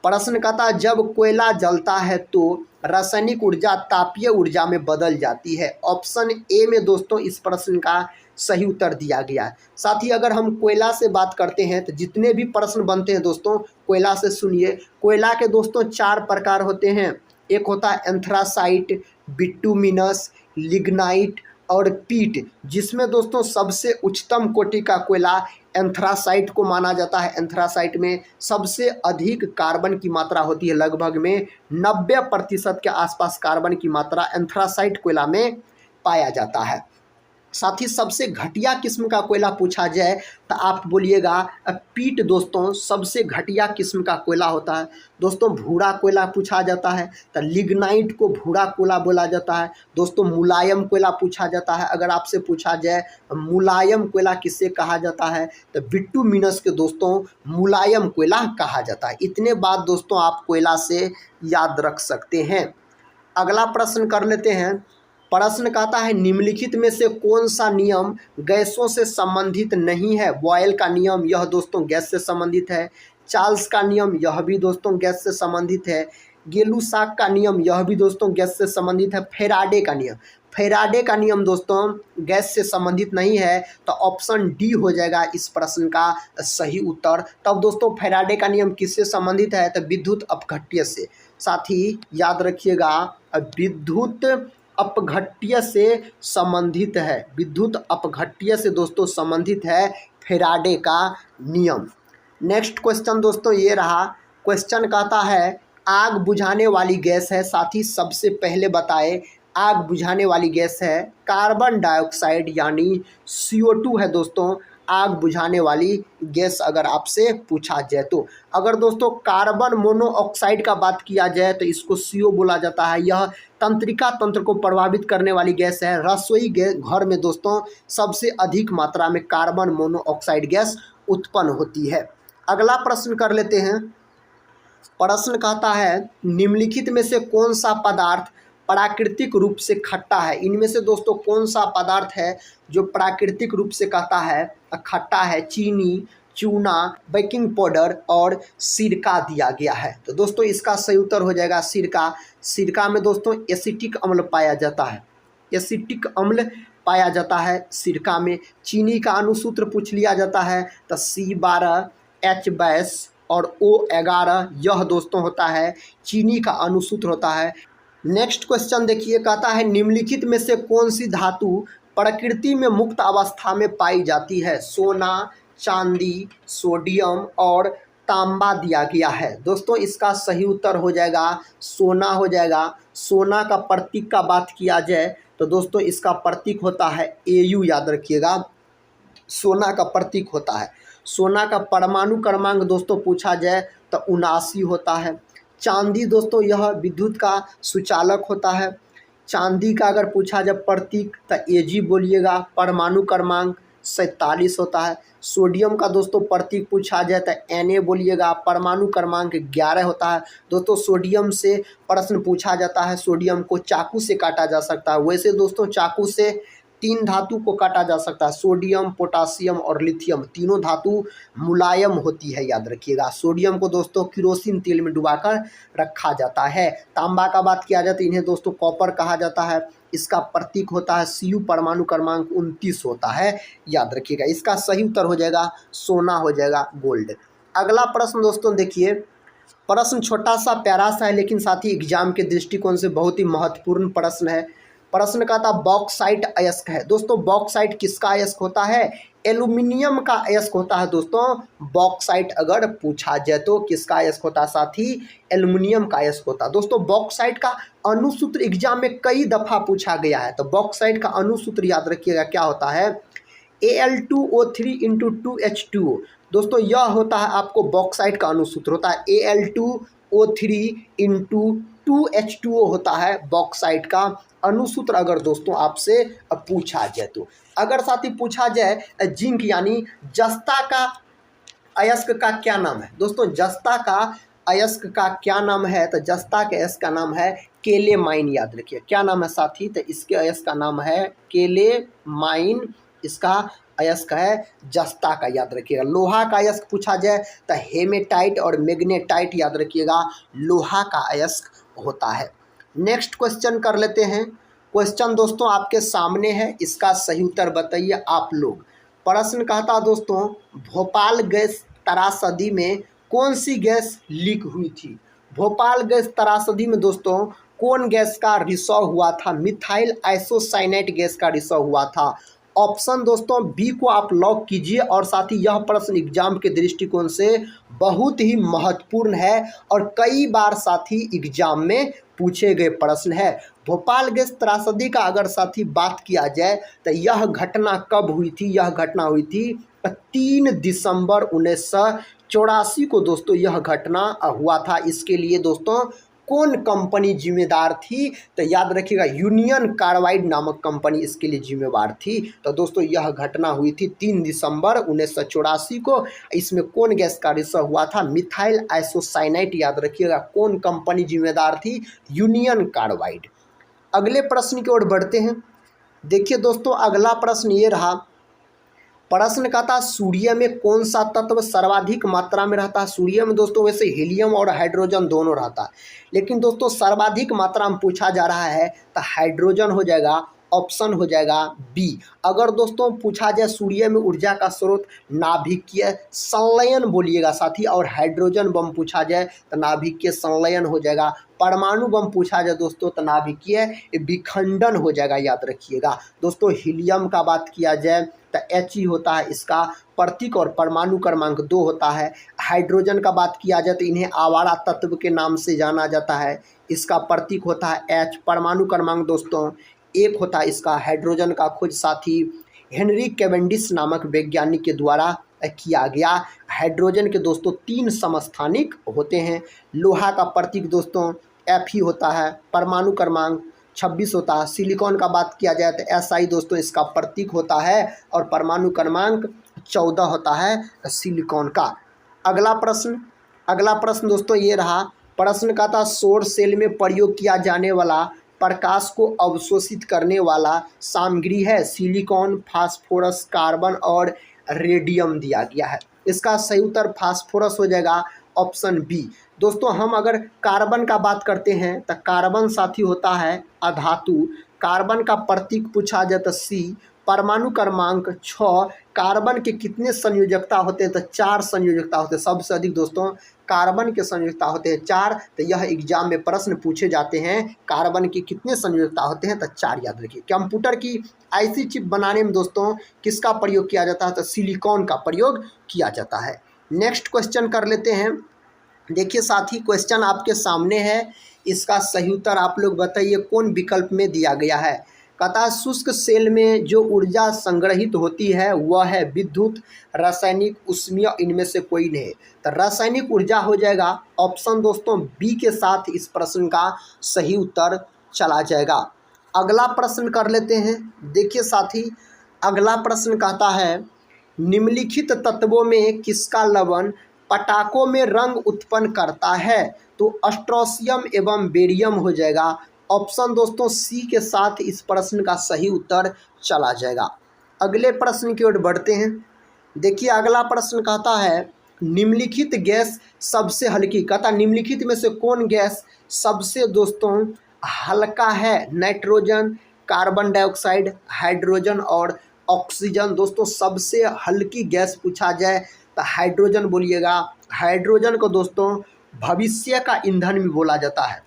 प्रश्न कहता है जब कोयला जलता है तो रासायनिक ऊर्जा तापीय ऊर्जा में बदल जाती है। ऑप्शन ए में दोस्तों इस प्रश्न का सही उत्तर दिया गया है। साथ ही अगर हम कोयला से बात करते हैं तो जितने भी प्रश्न बनते हैं दोस्तों कोयला से सुनिए। कोयला के दोस्तों 4 प्रकार होते हैं। एक होता है एंथ्रासाइट, बिटुमिनस, लिग्नाइट और पीट, जिसमें दोस्तों सबसे उच्चतम कोटि का कोयला एंथ्रासाइट को माना जाता है। एंथ्रासाइट में सबसे अधिक कार्बन की मात्रा होती है, लगभग में 90% के आसपास कार्बन की मात्रा एंथ्रासाइट कोयला में पाया जाता है। साथ ही सबसे घटिया किस्म का कोयला पूछा जाए तो आप बोलिएगा पीट दोस्तों सबसे घटिया किस्म का कोयला होता है। दोस्तों भूरा कोयला पूछा जाता है तो लिग्नाइट को भूरा कोयला बोला जाता है। दोस्तों मुलायम कोयला पूछा जाता है। अगर आपसे पूछा जाए मुलायम कोयला किससे कहा जाता है तो बिटुमिनस के दोस्तों मुलायम कोयला कहा जाता है। इतने बात दोस्तों आप कोयला से याद रख सकते हैं। अगला प्रश्न कर लेते हैं। प्रश्न कहता है निम्नलिखित में से कौन सा नियम गैसों से संबंधित नहीं है? बॉयल का नियम यह दोस्तों गैस से संबंधित है। चार्ल्स का नियम यह भी दोस्तों गैस से संबंधित है। गेलुसाक का नियम यह भी दोस्तों गैस से संबंधित है। फेराडे का नियम, फेराडे का नियम दोस्तों गैस से संबंधित नहीं है, तो ऑप्शन डी हो जाएगा इस प्रश्न का सही उत्तर। तब दोस्तों फेराडे का नियम किससे संबंधित है? तो विद्युत अपघट्य से। साथ ही याद रखिएगा विद्युत अपघट्य से संबंधित है। विद्युत अपघट्य से दोस्तों संबंधित है फेराडे का नियम। नेक्स्ट क्वेश्चन दोस्तों ये रहा। क्वेश्चन कहता है आग बुझाने वाली गैस है। साथ ही सबसे पहले बताए आग बुझाने वाली गैस है कार्बन डाइऑक्साइड यानी CO2 है दोस्तों आग बुझाने वाली गैस अगर आपसे पूछा जाए तो। अगर दोस्तों कार्बन मोनोऑक्साइड का बात किया जाए तो इसको CO बोला जाता है। यह तंत्रिका तंत्र को प्रभावित करने वाली गैस है। रसोई घर में दोस्तों सबसे अधिक मात्रा में कार्बन मोनोऑक्साइड गैस उत्पन्न होती है। अगला प्रश्न कर लेते हैं। प्रश्न कहता है निम्नलिखित में से कौन सा पदार्थ प्राकृतिक रूप से खट्टा है? इनमें से दोस्तों कौन सा पदार्थ है जो प्राकृतिक रूप से कहता है खट्टा है? चीनी, चूना, बेकिंग पाउडर और सिरका दिया गया है। तो दोस्तों इसका सही उत्तर हो जाएगा सिरका। सिरका में दोस्तों एसिटिक अम्ल पाया जाता है। एसिटिक अम्ल पाया जाता है सिरका में। चीनी का अणुसूत्र पूछ लिया जाता है तो C12, H22 और O11 यह दोस्तों होता है चीनी का अणुसूत्र होता है। नेक्स्ट क्वेश्चन देखिए, कहता है निम्नलिखित में से कौन सी धातु प्रकृति में मुक्त अवस्था में पाई जाती है? सोना, चांदी, सोडियम और तांबा दिया गया है। दोस्तों इसका सही उत्तर हो जाएगा सोना हो जाएगा। सोना का प्रतीक का बात किया जाए तो दोस्तों इसका प्रतीक होता है Au, याद रखिएगा सोना का प्रतीक होता है। सोना का परमाणु क्रमांक दोस्तों पूछा जाए तो 79 होता है। चांदी दोस्तों यह विद्युत का सुचालक होता है। चांदी का अगर पूछा जाए प्रतीक तो Ag बोलिएगा, परमाणु क्रमांक 47 होता है। सोडियम का दोस्तों प्रतीक पूछा जाए तो Na बोलिएगा, परमाणु क्रमांक 11 होता है। दोस्तों सोडियम से प्रश्न पूछा जाता है, सोडियम को चाकू से काटा जा सकता है। वैसे दोस्तों चाकू से 3 धातु को काटा जा सकता है, सोडियम, पोटासियम और लिथियम। तीनों धातु मुलायम होती है, याद रखिएगा। सोडियम को दोस्तों केरोसिन तेल में डुबाकर रखा जाता है। तांबा का बात किया जाए तो इन्हें दोस्तों कॉपर कहा जाता है। इसका प्रतीक होता है Cu, परमाणु क्रमांक 29 होता है, याद रखिएगा। इसका सही उत्तर हो जाएगा सोना हो जाएगा, गोल्ड। अगला प्रश्न दोस्तों देखिए, प्रश्न छोटा सा प्यारा सा है लेकिन साथ ही एग्जाम के दृष्टिकोण से बहुत ही महत्वपूर्ण प्रश्न है। प्रश्न का था बॉक्साइट अयस्क है। दोस्तों बॉक्साइट किसका अयस्क होता है? एल्यूमिनियम का अयस्क होता है। दोस्तों बॉक्साइट अगर पूछा जाए तो किसका अयस्क होता है साथी? एल्यूमिनियम का अयस्क होता है। दोस्तों बॉक्साइट का अणुसूत्र एग्जाम में कई दफा पूछा गया है, तो बॉक्साइट का अणुसूत्र याद रखिएगा क्या होता है? Al2O3 into 2H2O। दोस्तों यह होता है आपको बॉक्साइट का अणुसूत्र होता है Al2O3 इंटू 2H2O होता है बॉक्साइट का अणुसूत्र, अगर दोस्तों आपसे पूछा जाए तो। अगर साथी पूछा जाए जिंक यानी जस्ता का अयस्क का क्या नाम है? दोस्तों जस्ता का अयस्क का क्या नाम है? तो जस्ता के अयस्क का नाम है केलेमाइन। याद रखिए क्या नाम है साथी? तो इसके अयस्क का नाम है केलेमाइन, इसका अयस्क है जस्ता का। याद रखिएगा। लोहा का अयस्क पूछा जाए तो हेमेटाइट और मैग्नेटाइट, याद रखिएगा लोहा का अयस्क होता है। नेक्स्ट क्वेश्चन कर लेते हैं। क्वेश्चन दोस्तों आपके सामने है, इसका सही उत्तर बताइए आप लोग। प्रश्न कहता दोस्तों भोपाल गैस त्रासदी में कौन सी गैस लीक हुई थी? भोपाल गैस त्रासदी में दोस्तों कौन गैस का रिसाव हुआ था? मिथाइल आइसोसाइनेट गैस का रिसाव हुआ था। ऑप्शन दोस्तों बी को आप लॉक कीजिए। और साथ ही यह प्रश्न एग्जाम के दृष्टिकोण से बहुत ही महत्वपूर्ण है और कई बार साथी एग्जाम में पूछे गए प्रश्न है। भोपाल गैस त्रासदी का अगर साथी बात किया जाए तो यह घटना कब हुई थी? यह घटना हुई थी 3 दिसंबर 1984 को दोस्तों यह घटना हुआ था। इसके लिए दोस्तों कौन कंपनी जिम्मेदार थी? तो याद रखिएगा यूनियन कार्बाइड नामक कंपनी इसके लिए जिम्मेवार थी। तो दोस्तों यह घटना हुई थी 3 दिसंबर 1984 को। इसमें कौन गैस का रिसाव हुआ था? Methyl isocyanate. याद रखिएगा कौन कंपनी जिम्मेदार थी? Union carbide. अगले प्रश्न की ओर बढ़ते हैं। देखिए दोस्तों अगला प्रश्न ये रहा। प्रश्न का था सूर्य में कौन सा तत्व सर्वाधिक मात्रा में रहता है? सूर्य में दोस्तों वैसे हीलियम और हाइड्रोजन दोनों रहता है, लेकिन दोस्तों सर्वाधिक मात्रा में पूछा जा रहा है तो हाइड्रोजन हो जाएगा। ऑप्शन हो जाएगा बी। अगर दोस्तों पूछा जाए सूर्य में ऊर्जा का स्रोत, नाभिकीय संलयन बोलिएगा साथी। और हाइड्रोजन बम पूछा जाए तो नाभिकीय संलयन हो जाएगा। परमाणु बम पूछा जाए दोस्तों तो नाभिकीय विखंडन हो जाएगा। याद रखिएगा दोस्तों हीलियम का बात किया जाए तो He होता है इसका प्रतीक और परमाणु क्रमांक 2 होता है। हाइड्रोजन का बात किया जाए तो इन्हें आवारा तत्व के नाम से जाना जाता है, इसका प्रतीक होता है H। परमाणु क्रमांक दोस्तों 1 होता है इसका। हाइड्रोजन का खोज साथी हेनरी कैवेंडिश नामक वैज्ञानिक के द्वारा किया गया। हाइड्रोजन के दोस्तों 3 समस्थानिक होते हैं। लोहा का प्रतीक दोस्तों Fe होता है। परमाणु क्रमांक 26 होता है। सिलिकॉन का बात किया जाए तो Si दोस्तों इसका प्रतीक होता है और परमाणु क्रमांक 14 होता है सिलिकॉन का। अगला प्रश्न दोस्तों ये रहा। प्रश्न का था सौर सेल में प्रयोग किया जाने वाला प्रकाश को अवशोषित करने वाला सामग्री है सिलिकॉन, फास्फोरस, कार्बन और रेडियम दिया गया है। इसका सही उत्तर फास्फोरस हो जाएगा। Option B. दोस्तों हम अगर कार्बन का बात करते हैं तो कार्बन साथी होता है अधातु। कार्बन का प्रतीक पूछा जाए तो सी। परमाणु क्रमांक 6। कार्बन के कितने संयोजकता होते हैं? तो 4 संयोजकता होते हैं। सबसे अधिक दोस्तों कार्बन के संयोजकता होते हैं 4। तो यह एग्जाम में प्रश्न पूछे जाते हैं कार्बन के कितने संयोजकता होते हैं? तो 4 याद रखिए। कंप्यूटर की आईसी चिप बनाने में दोस्तों किसका प्रयोग किया जाता है? तो सिलिकॉन का प्रयोग किया जाता है। नेक्स्ट क्वेश्चन कर लेते हैं। देखिए साथी क्वेश्चन आपके सामने है, इसका सही उत्तर आप लोग बताइए कौन विकल्प में दिया गया है। कहता शुष्क सेल में जो ऊर्जा संग्रहित होती है वह है विद्युत, रासायनिक, ऊष्मीय, इनमें से कोई नहीं। तो रासायनिक ऊर्जा हो जाएगा। ऑप्शन दोस्तों बी के साथ इस प्रश्न का सही उत्तर चला जाएगा। अगला प्रश्न कर लेते हैं। देखिए साथी अगला प्रश्न कहता है निम्नलिखित तत्वों में किसका लवण पटाखों में रंग उत्पन्न करता है? तो स्ट्रोंशियम एवं बेरियम हो जाएगा। ऑप्शन दोस्तों सी के साथ इस प्रश्न का सही उत्तर चला जाएगा। अगले प्रश्न की ओर बढ़ते हैं। देखिए अगला प्रश्न कहता है निम्नलिखित गैस सबसे हल्की। कहता निम्नलिखित में से कौन गैस सबसे दोस्तों हल्का है? नाइट्रोजन, कार्बन डाइऑक्साइड, हाइड्रोजन और ऑक्सीजन। दोस्तों सबसे हल्की गैस पूछा जाए तो हाइड्रोजन बोलिएगा। हाइड्रोजन को दोस्तों भविष्य का ईंधन भी बोला जाता है।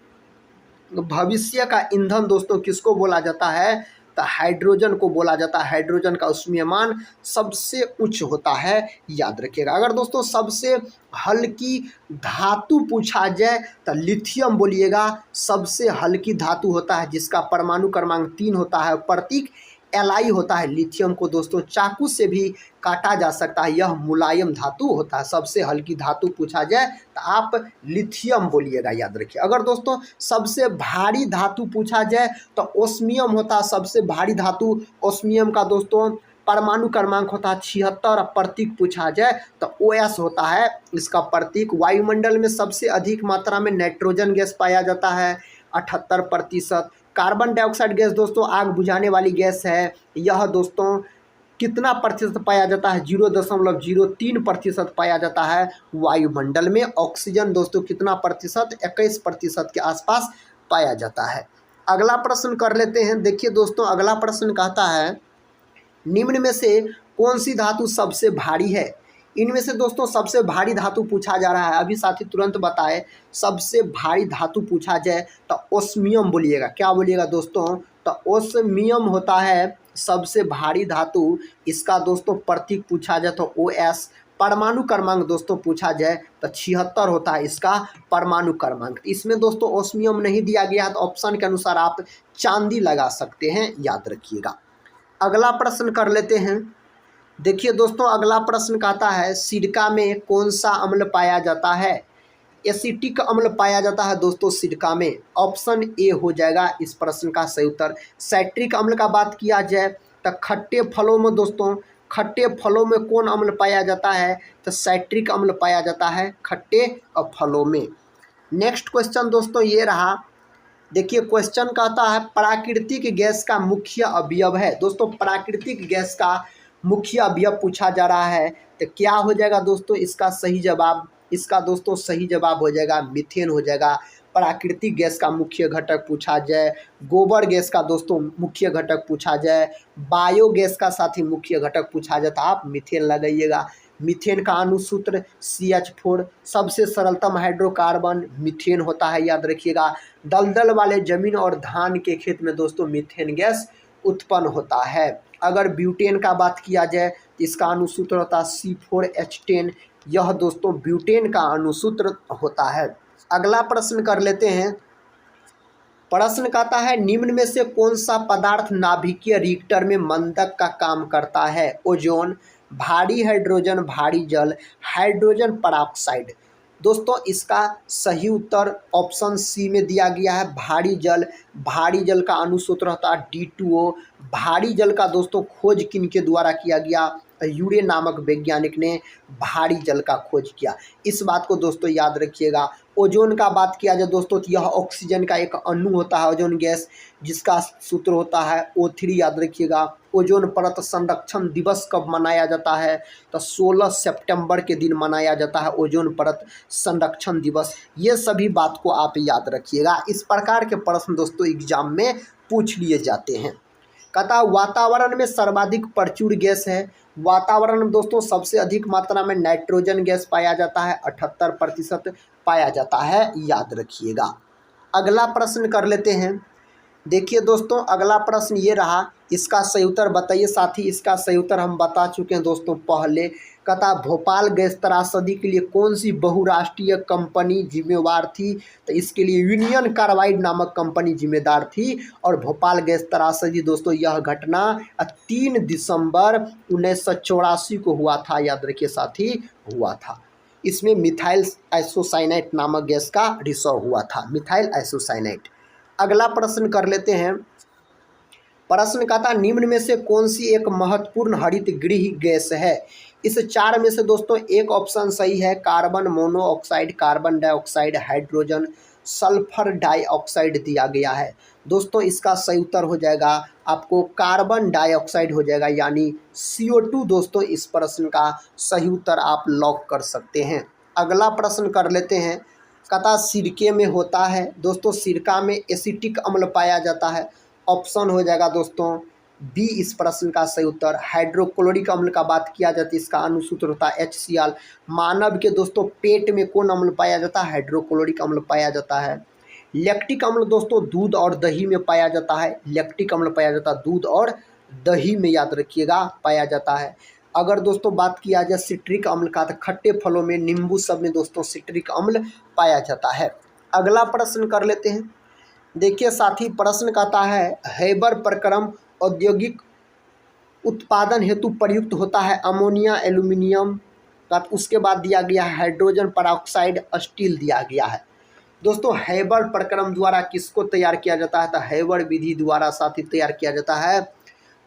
भविष्य का ईंधन दोस्तों किसको बोला जाता है, तो हाइड्रोजन को बोला जाता है। हाइड्रोजन का ऊष्मीयमान सबसे उच्च होता है, याद रखिएगा। अगर दोस्तों सबसे हल्की धातु पूछा जाए तो लिथियम बोलिएगा। सबसे हल्की धातु होता है जिसका परमाणु क्रमांक 3 होता है, प्रतीक Li होता है। लिथियम को दोस्तों चाकू से भी काटा जा सकता है, यह मुलायम धातु होता है। सबसे हल्की धातु पूछा जाए तो आप लिथियम बोलिएगा, याद रखिए। अगर दोस्तों सबसे भारी धातु पूछा जाए तो ओस्मियम होता है। सबसे भारी धातु ओस्मियम का दोस्तों परमाणु क्रमांक होता है 76। प्रतीक पूछा जाए तो OS होता है इसका प्रतीक। वायुमंडल में सबसे अधिक मात्रा में नाइट्रोजन गैस पाया जाता है 78%। कार्बन डाइऑक्साइड गैस दोस्तों आग बुझाने वाली गैस है। यह दोस्तों कितना प्रतिशत पाया जाता है, 0.03% पाया जाता है वायुमंडल में। ऑक्सीजन दोस्तों कितना प्रतिशत, 21% के आसपास पाया जाता है। अगला प्रश्न कर लेते हैं। देखिए दोस्तों अगला प्रश्न कहता है निम्न में से कौन सी धातु सबसे भारी है। इनमें से दोस्तों सबसे भारी धातु पूछा जा रहा है। अभी साथी तुरंत बताए, सबसे भारी धातु पूछा जाए तो ओस्मियम बोलिएगा। क्या बोलिएगा दोस्तों, तो ओस्मियम होता है सबसे भारी धातु। इसका दोस्तों प्रतीक पूछा जाए तो OS। परमाणु क्रमांक दोस्तों पूछा जाए तो 76 होता है इसका परमाणु क्रमांक। इसमें दोस्तों ओस्मियम नहीं दिया गया है तो ऑप्शन के अनुसार आप चांदी लगा सकते हैं, याद रखिएगा। अगला प्रश्न कर लेते हैं। देखिए दोस्तों अगला प्रश्न कहता है सिरका में कौन सा अम्ल पाया जाता है। एसिटिक अम्ल पाया जाता है दोस्तों सिरका में। ऑप्शन ए हो जाएगा इस प्रश्न का सही उत्तर। साइट्रिक अम्ल का बात किया जाए तो खट्टे फलों में दोस्तों, खट्टे फलों में कौन अम्ल पाया जाता है, तो साइट्रिक अम्ल पाया जाता है खट्टे फलों में। नेक्स्ट क्वेश्चन दोस्तों ये रहा। देखिए क्वेश्चन कहता है प्राकृतिक गैस का मुख्य अवयव है। दोस्तों प्राकृतिक गैस का मुख्य अवयव पूछा जा रहा है तो क्या हो जाएगा दोस्तों इसका सही जवाब, इसका दोस्तों सही जवाब हो जाएगा मीथेन हो जाएगा। प्राकृतिक गैस का मुख्य घटक पूछा जाए, गोबर गैस का दोस्तों मुख्य घटक पूछा जाए, बायोगैस का साथ ही मुख्य घटक पूछा जाए तो आप मीथेन लगाइएगा। मीथेन का अणुसूत्र CH4। सबसे सरलतम हाइड्रोकार्बन मीथेन होता है, याद रखिएगा। दलदल वाले जमीन और धान के खेत में दोस्तों मीथेन गैस उत्पन्न होता है। अगर ब्यूटेन का बात किया जाए तो इसका अणुसूत्र होता है C4H10। यह दोस्तों ब्यूटेन का अणुसूत्र होता है। अगला प्रश्न कर लेते हैं। प्रश्न कहता है निम्न में से कौन सा पदार्थ नाभिकीय रिएक्टर में मंदक का काम करता है। ओजोन, भारी हाइड्रोजन, भारी जल, हाइड्रोजन पेरोक्साइड। दोस्तों इसका सही उत्तर ऑप्शन सी में दिया गया है भारी जल। भारी जल का अणुसूत्र होता है D2O। भारी जल का दोस्तों खोज किनके द्वारा किया गया, यूरे नामक वैज्ञानिक ने भारी जल का खोज किया। इस बात को दोस्तों याद रखिएगा। ओजोन का बात किया जाए दोस्तों तो यह ऑक्सीजन का एक अणु होता है ओजोन गैस, जिसका सूत्र होता है O3, याद रखिएगा। ओजोन परत संरक्षण दिवस कब मनाया जाता है, तो 16 सितंबर के दिन मनाया जाता है ओजोन परत संरक्षण दिवस। ये सभी बात को आप याद रखिएगा। इस प्रकार के प्रश्न दोस्तों एग्जाम में पूछ लिए जाते हैं। कहता वातावरण में सर्वाधिक प्रचुर गैस है। वातावरण में दोस्तों सबसे अधिक मात्रा में नाइट्रोजन गैस पाया जाता है, 78% पाया जाता है, याद रखिएगा। अगला प्रश्न कर लेते हैं। देखिए दोस्तों अगला प्रश्न ये रहा, इसका सही उत्तर बताइए। साथ ही इसका सही उत्तर हम बता चुके हैं दोस्तों पहले। कहता भोपाल गैस त्रासदी के लिए कौन सी बहुराष्ट्रीय कंपनी जिम्मेवार थी, तो इसके लिए यूनियन कार्बाइड नामक कंपनी जिम्मेदार थी। और भोपाल गैस त्रासदी दोस्तों यह घटना 3 दिसंबर 1984 को हुआ था, याद रखिए साथी, हुआ था। इसमें मिथाइल आइसोसाइनेट नामक गैस का रिसाव हुआ था, मिथाइल आइसोसाइनेट। अगला प्रश्न कर लेते हैं। प्रश्न कहता निम्न में से कौन सी एक महत्वपूर्ण हरित गृह गैस है। इस 4 में से दोस्तों एक ऑप्शन सही है, carbon monoxide, carbon dioxide, hydrogen sulphur dioxide दिया गया है। दोस्तों इसका सही उत्तर हो जाएगा आपको कार्बन डाइऑक्साइड हो जाएगा, यानी CO2 दोस्तों इस प्रश्न का सही उत्तर आप लॉक कर सकते हैं। अगला प्रश्न कर लेते हैं। कहता सिरके में होता है। दोस्तों सिरका में एसिटिक अम्ल पाया जाता है। ऑप्शन हो जाएगा दोस्तों बी इस प्रश्न का सही उत्तर। हाइड्रोक्लोरिक अम्ल का बात किया जाता है, इसका अणुसूत्र होता है HCl। मानव के दोस्तों पेट में कौन अम्ल पाया जाता है, हाइड्रोक्लोरिक अम्ल पाया जाता है। लैक्टिक अम्ल दोस्तों दूध और दही में पाया जाता है। लैक्टिक अम्ल पाया जाता है दूध और दही में, याद रखिएगा, पाया जाता है। अगर दोस्तों बात किया जाए सिट्रिक अम्ल का, तो खट्टे फलों में, नींबू सब में दोस्तों सिट्रिक अम्ल पाया जाता है। अगला प्रश्न कर लेते हैं। देखिए साथी, प्रश्न कहता है हैबर प्रक्रम औद्योगिक उत्पादन हेतु प्रयुक्त होता है अमोनिया, एल्यूमिनियम का। उसके बाद दिया गया है हाइड्रोजन पेरोक्साइड, स्टील दिया गया है। दोस्तों हैबर प्रक्रम द्वारा किसको तैयार किया जाता है? तो हैबर विधि द्वारा साथी तैयार किया जाता है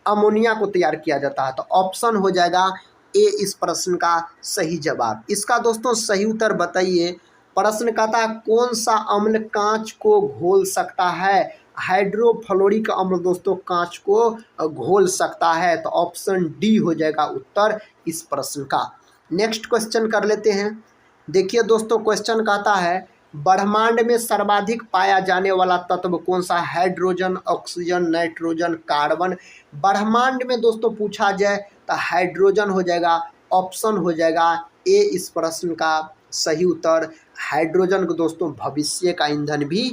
अमोनिया को तैयार किया जाता है। तो ऑप्शन हो जाएगा ए इस प्रश्न का सही जवाब। इसका दोस्तों सही उत्तर बताइए। प्रश्न कहता है कौन सा अम्ल कांच को घोल सकता है? हाइड्रोफ्लोरिक अम्ल दोस्तों कांच को घोल सकता है। तो ऑप्शन डी हो जाएगा उत्तर इस प्रश्न का। नेक्स्ट क्वेश्चन कर लेते हैं। देखिए दोस्तों क्वेश्चन कहता है ब्रह्मांड में सर्वाधिक पाया जाने वाला तत्व कौन सा? Hydrogen, oxygen, nitrogen, carbon. ब्रह्मांड में दोस्तों पूछा जाए तो हाइड्रोजन हो जाएगा। ऑप्शन हो जाएगा ए इस प्रश्न का सही उत्तर। हाइड्रोजन को दोस्तों भविष्य का ईंधन भी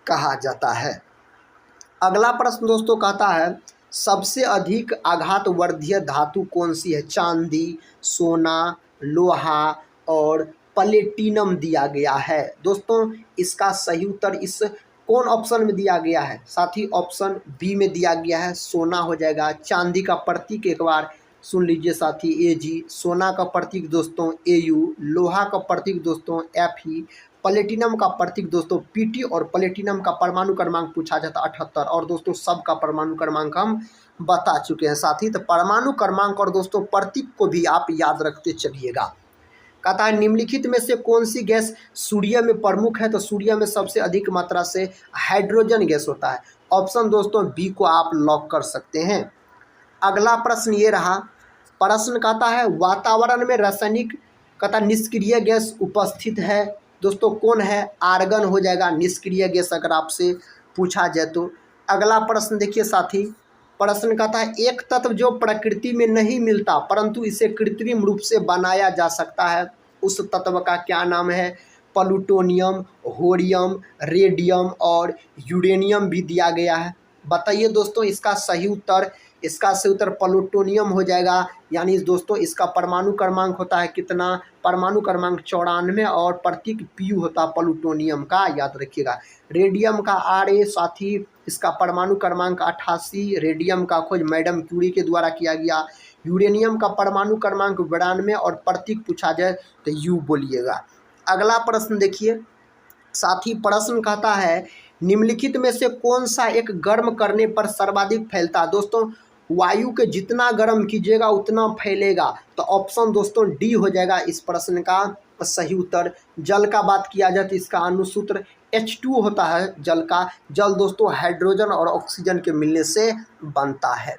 कहा जाता है। अगला प्रश्न दोस्तों कहता है सबसे अधिक आघातवर्धीय धातु कौन सी है? चांदी, सोना, लोहा और प्लेटिनम दिया गया है। दोस्तों इसका सही उत्तर इस कौन ऑप्शन में दिया गया है? साथी ऑप्शन बी में दिया गया है, सोना हो जाएगा। चांदी का प्रतीक एक बार सुन लीजिए साथी AG, सोना का प्रतीक दोस्तों AU, लोहा का प्रतीक दोस्तों Fe, प्लेटिनम का प्रतीक दोस्तों PT और प्लेटिनम का परमाणु क्रमांक पूछा जाता है 78। और दोस्तों सबका परमाणु क्रमांक हम बता चुके हैं साथी। तो परमाणु क्रमांक और दोस्तों प्रतीक को भी आप याद रखते चलिएगा। कहता है निम्नलिखित में से कौन सी गैस सूर्य में प्रमुख है? तो सूर्य में सबसे अधिक मात्रा से हाइड्रोजन गैस होता है। ऑप्शन दोस्तों बी को आप लॉक कर सकते हैं। अगला प्रश्न ये रहा। प्रश्न कहता है वातावरण में रासायनिक कहता निष्क्रिय गैस उपस्थित है। दोस्तों कौन है? आर्गन हो जाएगा निष्क्रिय गैस अगर आपसे पूछा जाए तो। अगला प्रश्न देखिए साथी, प्रश्न कहता है एक तत्व जो प्रकृति में नहीं मिलता परंतु इसे कृत्रिम रूप से बनाया जा सकता है, उस तत्व का क्या नाम है? प्लूटोनियम, होरियम, रेडियम और यूरेनियम भी दिया गया है। बताइए दोस्तों इसका सही उत्तर। इसका सही उत्तर प्लूटोनियम हो जाएगा। यानी दोस्तों इसका परमाणु क्रमांक होता है कितना? परमाणु क्रमांक 94 और प्रतीक Pu होता है प्लूटोनियम का, याद रखिएगा। रेडियम का Ra साथी, इसका परमाणु क्रमांक 88। रेडियम का खोज मैडम क्यूरी के द्वारा किया गया। यूरेनियम का परमाणु क्रमांक 92 और प्रतीक पूछा जाए तो U बोलिएगा। अगला प्रश्न देखिए साथी, प्रश्न कहता है निम्नलिखित में से कौन सा एक गर्म करने पर सर्वाधिक फैलता है? दोस्तों वायु के जितना गर्म कीजिएगा उतना फैलेगा। तो ऑप्शन दोस्तों डी हो जाएगा इस प्रश्न का सही उत्तर। जल का बात किया जाए तो इसका अनुसूत्र H2 होता है जल का। जल दोस्तों हाइड्रोजन और ऑक्सीजन के मिलने से बनता है।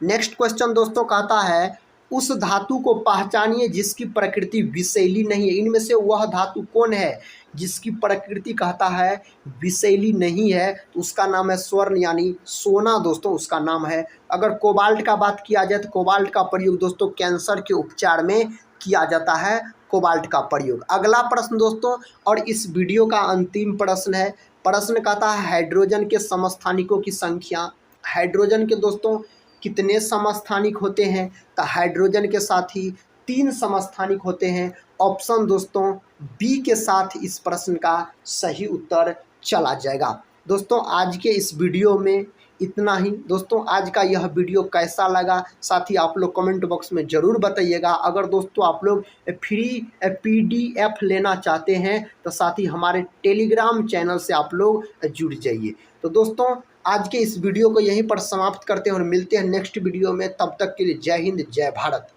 नेक्स्ट क्वेश्चन दोस्तों कहता है उस धातु को पहचानिए जिसकी प्रकृति विषैली नहीं है। इनमें से वह धातु कौन है जिसकी प्रकृति कहता है विषैली नहीं है? तो उसका नाम है स्वर्ण यानी सोना दोस्तों उसका नाम है। अगर कोबाल्ट का बात किया जाए तो कोबाल्ट का प्रयोग दोस्तों कैंसर के उपचार में किया जाता है, कोबाल्ट का प्रयोग। अगला प्रश्न दोस्तों और इस वीडियो का अंतिम प्रश्न है। प्रश्न कहता है हाइड्रोजन के समस्थानिकों की संख्या। हाइड्रोजन के दोस्तों कितने समस्थानिक होते हैं? तो हाइड्रोजन के साथ ही 3 समस्थानिक होते हैं। ऑप्शन दोस्तों बी के साथ इस प्रश्न का सही उत्तर चला जाएगा। दोस्तों आज के इस वीडियो में इतना ही। दोस्तों आज का यह वीडियो कैसा लगा साथी आप लोग कमेंट बॉक्स में ज़रूर बताइएगा। अगर दोस्तों आप लोग फ्री PDF लेना चाहते हैं तो साथी हमारे टेलीग्राम चैनल से आप लोग जुड़ जाइए। तो दोस्तों आज के इस वीडियो को यहीं पर समाप्त करते हैं और मिलते हैं नेक्स्ट वीडियो में। तब तक के लिए जय हिंद, जय भारत।